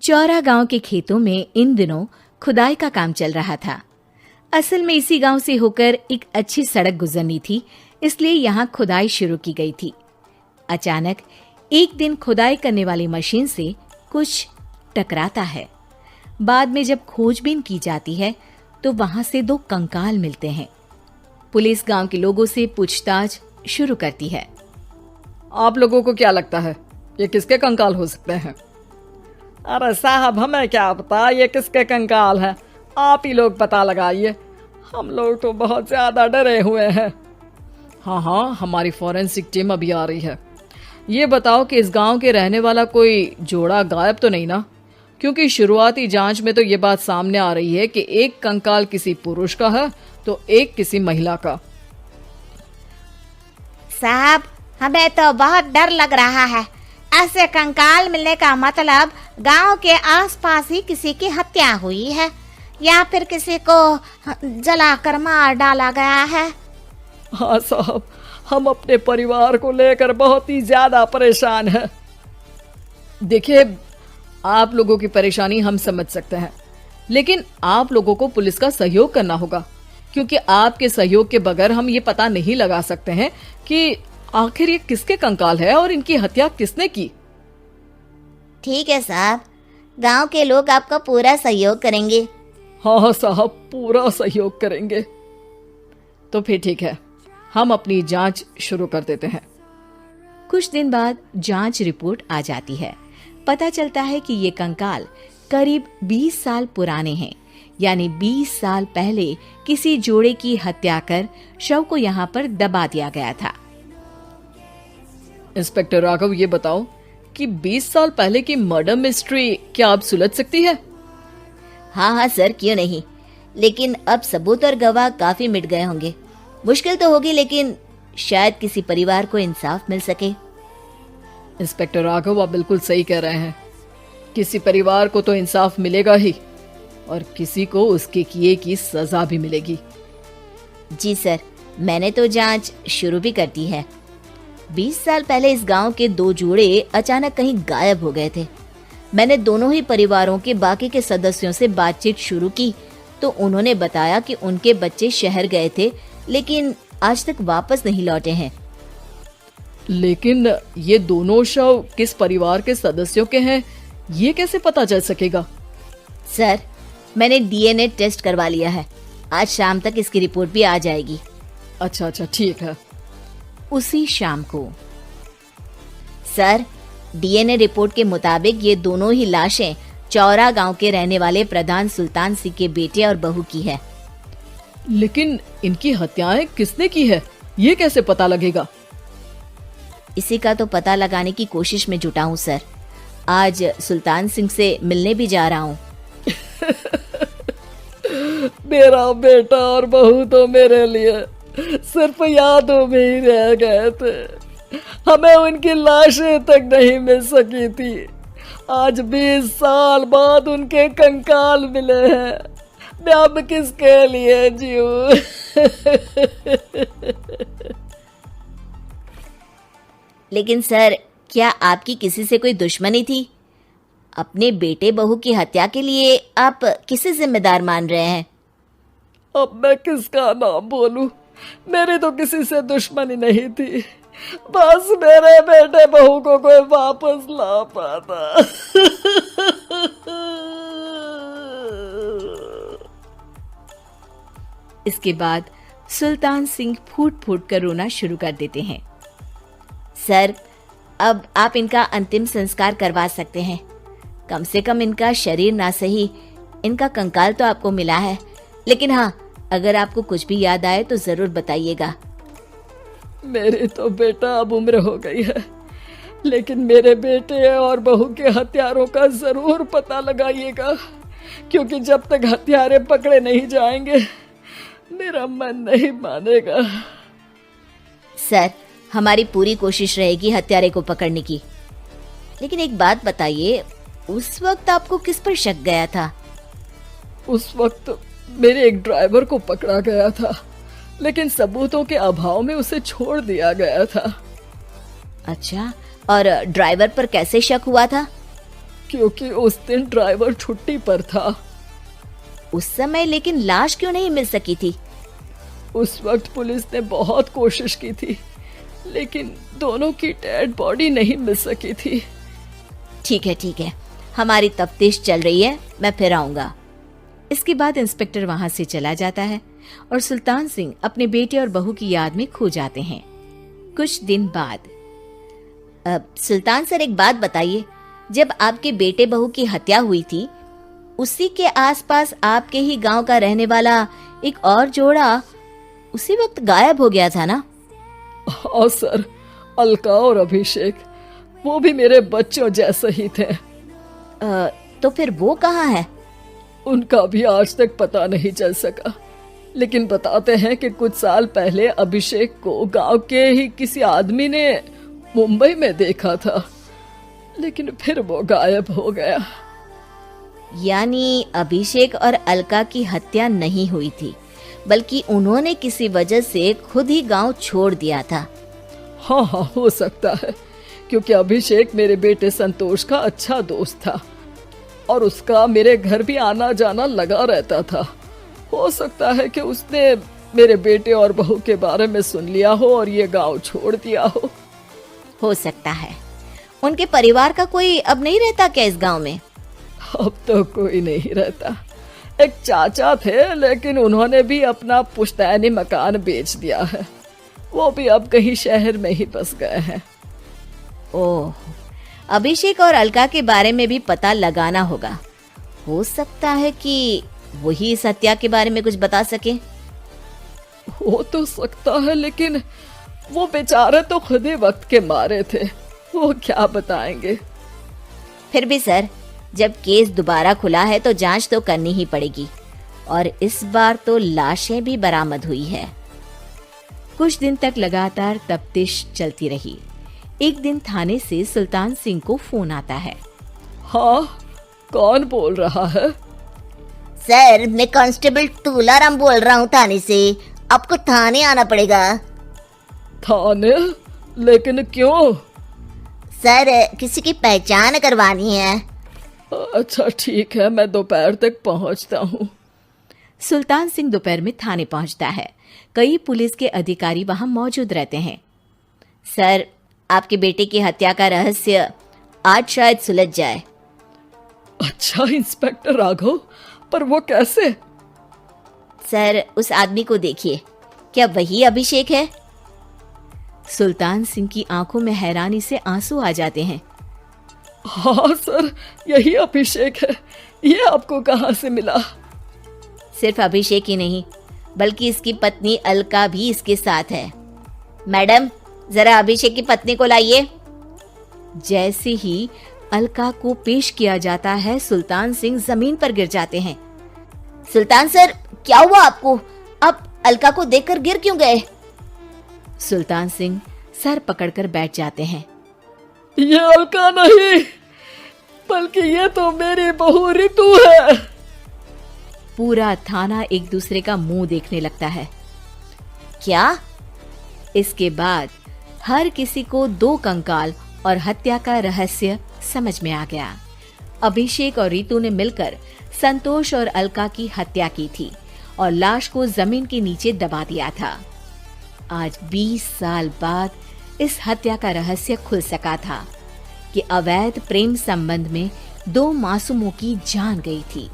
चौरा गांव के खेतों में इन दिनों खुदाई का काम चल रहा था। असल में इसी गांव से होकर एक अच्छी सड़क गुजरनी थी, इसलिए यहाँ खुदाई शुरू की गई थी। अचानक एक दिन खुदाई करने वाली मशीन से कुछ टकराता है। बाद में जब खोजबीन की जाती है तो वहां से 2 कंकाल मिलते हैं। पुलिस गांव के लोगों से पूछताछ शुरू करती है। आप लोगों को क्या लगता है ये किसके कंकाल हो सकते हैं? अरे साहब, हमें क्या पता ये किसके कंकाल हैं, आप ही लोग पता लगाइए, हम लोग तो बहुत ज्यादा डरे हुए हैं। हाँ, हमारी फॉरेंसिक टीम अभी आ रही है। ये बताओ कि इस गांव के रहने वाला कोई जोड़ा गायब तो नहीं ना? क्योंकि शुरुआती जांच में तो ये बात सामने आ रही है कि एक कंकाल किसी पुरुष का है तो एक किसी महिला का। साहब, हमें तो बहुत डर लग रहा है। ऐसे कंकाल मिलने का मतलब गांव के आसपास ही किसी की हत्या हुई है या फिर किसी को जलाकर मार डाला गया है। हाँ साहब, हम अपने परिवार को लेकर बहुत ही ज्यादा परेशान हैं। देखिए, आप लोगों की परेशानी हम समझ सकते हैं, लेकिन आप लोगों को पुलिस का सहयोग करना होगा, क्योंकि आपके सहयोग के बगैर हम ये पता नहीं लगा सकते हैं कि आखिर ये किसके कंकाल है और इनकी हत्या किसने की। ठीक है साहब, गांव के लोग आपका पूरा सहयोग करेंगे। हाँ साहब, पूरा सहयोग करेंगे। तो फिर ठीक है, हम अपनी जांच शुरू कर देते हैं। कुछ दिन बाद जांच रिपोर्ट आ जाती है। पता चलता है कि ये कंकाल करीब 20 साल पुराने हैं, यानी 20 साल पहले किसी जोड़े की हत्या कर शव को यहाँ पर दबा दिया गया था। इंस्पेक्टर राघव, ये बताओ कि 20 साल पहले की मर्डर मिस्ट्री क्या अब सुलझ सकती है? हाँ सर, क्यों नहीं, लेकिन अब सबूत और गवाह काफी मिट गए होंगे। मुश्किल तो होगी, लेकिन शायद किसी परिवार को इंसाफ मिल सके। इंस्पेक्टर राघव, आप बिल्कुल सही कह रहे हैं। किसी परिवार को तो इंसाफ मिलेगा ही और किसी को उसके किए की सजा भी मिलेगी। जी सर, मैंने तो जांच शुरू भी कर दी है। 20 साल पहले इस गांव के 2 जोड़े अचानक कहीं गायब हो गए थे। मैंने दोनों ही परिवारों के बाकी के सदस्यों से बातचीत शुरू की तो उन्होंने बताया कि उनके बच्चे शहर गए थे, लेकिन आज तक वापस नहीं लौटे हैं। लेकिन ये दोनों शव किस परिवार के सदस्यों के हैं, ये कैसे पता चल सकेगा? सर, मैंने डीएनए टेस्ट करवा लिया है। आज शाम तक इसकी रिपोर्ट भी आ जाएगी। अच्छा, ठीक है। उसी शाम को सर, डीएनए रिपोर्ट के मुताबिक ये दोनों ही लाशें चौरा गांव के रहने वाले प्रधान सुल्तान सिंह के बेटे और बहू की है। लेकिन इनकी हत्याएं किसने की है, ये कैसे पता लगेगा? इसी का तो पता लगाने की कोशिश में जुटा हूँ सर। आज सुल्तान सिंह से मिलने भी जा रहा हूँ। मेरा बेटा और बहू तो मेरे लिए सिर्फ यादों में ही रह गए थे, हमें उनकी लाशें तक नहीं मिल सकी थी। आज 20 साल बाद उनके कंकाल मिले हैं, मैं अब किसके लिए जीऊं? लेकिन सर, क्या आपकी किसी से कोई दुश्मनी थी? अपने बेटे बहू की हत्या के लिए आप किसे जिम्मेदार मान रहे हैं? अब मैं किसका नाम बोलूं? मेरी तो किसी से दुश्मनी नहीं थी, बस मेरे बेटे बहू को कोई वापस ला पाता। इसके बाद सुल्तान सिंह फूट फूट कर रोना शुरू कर देते हैं। सर, अब आप इनका अंतिम संस्कार करवा सकते हैं। कम से कम इनका शरीर ना सही, इनका कंकाल तो आपको मिला है। लेकिन हाँ, अगर आपको कुछ भी याद आए तो जरूर बताइएगा। मेरी तो बेटा अब उम्र हो गई है, लेकिन मेरे बेटे और बहू के हत्यारों का जरूर पता लगाइएगा, क्योंकि जब तक हत्यारे पकड़े नहीं जाएंगे मेरा मन नहीं मानेगा। सर, हमारी पूरी कोशिश रहेगी हत्यारे को पकड़ने की। लेकिन एक बात बताइए, उस वक्त आपको किस पर शक गया था? उस वक्त मेरे एक ड्राइवर को पकड़ा गया था, लेकिन सबूतों के अभाव में उसे छोड़ दिया गया था। अच्छा, और ड्राइवर पर कैसे शक हुआ था? क्योंकि उस दिन ड्राइवर छुट्टी पर था। उस समय लेकिन लाश क्यों नहीं मिल सकी थी? उस वक्त पुलिस ने बहुत कोशिश की थी, लेकिन दोनों की डेड बॉडी नहीं मिल सकी थी। ठीक है, हमारी तफ्तीश चल रही है, मैं फिर आऊंगा। इसके बाद इंस्पेक्टर वहां से चला जाता है और सुल्तान सिंह अपने बेटे और बहू की याद में खो जाते हैं। कुछ दिन बाद सुल्तान सर, एक बात बताइए, जब आपके बेटे बहू की हत्या हुई थी, उसी के आसपास आपके ही गांव का रहने वाला एक और जोड़ा उसी वक्त गायब हो गया था ना? हाँ सर, अलका और अभिषेक, वो भी मेरे बच्चों जैसे ही थे। तो फिर वो कहाँ है? उनका भी आज तक पता नहीं चल सका, लेकिन बताते हैं कि कुछ साल पहले अभिषेक को गांव के ही किसी आदमी ने मुंबई में देखा था, लेकिन फिर वो गायब हो गया। यानी अभिषेक और अलका की हत्या नहीं हुई थी, बल्कि उन्होंने किसी वजह से खुद ही गांव छोड़ दिया था। हाँ, हो सकता है, क्योंकि अभिषेक मेरे बेटे संतोष का अच्छा दोस्त था और उसका मेरे घर भी आना जाना लगा रहता था। हो सकता है कि उसने मेरे बेटे और बहू के बारे में सुन लिया हो और ये गांव छोड़ दिया हो सकता है। उनके परिवार का कोई अब नहीं रहता क्या इस गांव में? अब तो कोई नहीं रहता। एक चाचा थे, लेकिन उन्होंने भी अपना पुश्तैनी मकान बेच दिया है। वो भी अब कहीं शहर में ही बस गए हैं। ओह, अभिषेक और अलका के बारे में भी पता लगाना होगा। हो सकता है कि वही इस हत्या के बारे में कुछ बता सके। हो तो सकता है, लेकिन वो बेचारे तो खुद ही वक्त के मारे थे, वो क्या बताएंगे। फिर भी सर, जब केस दोबारा खुला है तो जांच तो करनी ही पड़ेगी, और इस बार तो लाशें भी बरामद हुई है। कुछ दिन तक लगातार तफ्तीश चलती रही। एक दिन थाने से सुल्तान सिंह को फोन आता है। हाँ, कौन बोल रहा है? सर, मैं कांस्टेबल तुलाराम बोल रहा हूँ थाने से। आपको थाने आना पड़ेगा। थाने? लेकिन क्यों? सर, किसी की पहचान करवानी है। अच्छा ठीक है, मैं दोपहर तक पहुंचता हूँ। सुल्तान सिंह दोपहर में थाने पहुंचता है। कई पुलिस के अधिकारी वहां मौजूद रहते हैं। सर, आपके बेटे की हत्या का रहस्य आज शायद सुलझ जाए। अच्छा इंस्पेक्टर राघव, पर वो कैसे? सर, उस आदमी को देखिए, क्या वही अभिषेक है? सुल्तान सिंह की आंखों में हैरानी से आंसू आ जाते हैं। हाँ सर, यही अभिषेक है। ये आपको कहाँ से मिला? सिर्फ अभिषेक ही नहीं, बल्कि इसकी पत्नी अलका भी इसके साथ है। मैडम, जरा अभिषेक की पत्नी को लाइए। जैसे ही अलका को पेश किया जाता है, सुल्तान सिंह जमीन पर गिर जाते हैं। सुल्तान सर, क्या हुआ आपको? आप अलका को देखकर गिर क्यों गए? सुल्तान सिंह सर पकड़कर बैठ जाते हैं। ये अलका नहीं, बल्कि ये तो मेरी बहू रितु है। पूरा थाना एक दूसरे का मुंह देखने लगता है। क्या? इसके बाद हर किसी को दो कंकाल और हत्या का रहस्य समझ में आ गया। अभिषेक और रितु ने मिलकर संतोष और अलका की हत्या की थी और लाश को जमीन के नीचे दबा दिया था। आज 20 साल बाद इस हत्या का रहस्य खुल सका था कि अवैध प्रेम संबंध में दो मासूमों की जान गई थी।